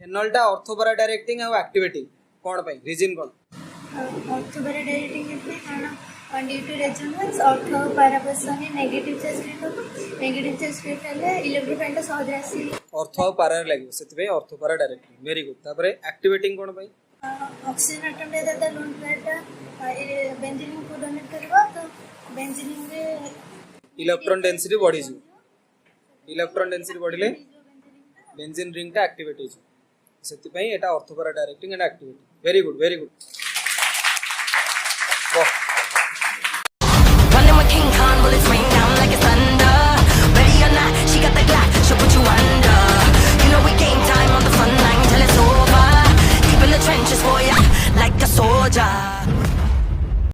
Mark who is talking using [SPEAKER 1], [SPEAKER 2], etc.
[SPEAKER 1] phenol टा ortho para directing और activating कोन पई रीजन कोन
[SPEAKER 2] ऑर्थो para डायरेक्टिंग है कारण due to resonance ortho para पर्सन negative charge state negative charge state हेले इलेक्ट्रोफाइल सहज आसी
[SPEAKER 1] ऑर्थो para लागो सेति पे ortho para directing very good तापरे एक्टिवेटिंग कोन पई
[SPEAKER 2] ऑक्सीजन एटम दे देता लोन प्लेट बेंजीन को डोनेट करबा तो बेंजीन रे
[SPEAKER 1] इलेक्ट्रॉन डेंसिटी बढ़ी जी इलेक्ट्रॉन डेंसिटी बढ़िले बेंजीन रिंग टा एक्टिवेट हो सेति पई एटा ortho para directing and activating very good वाह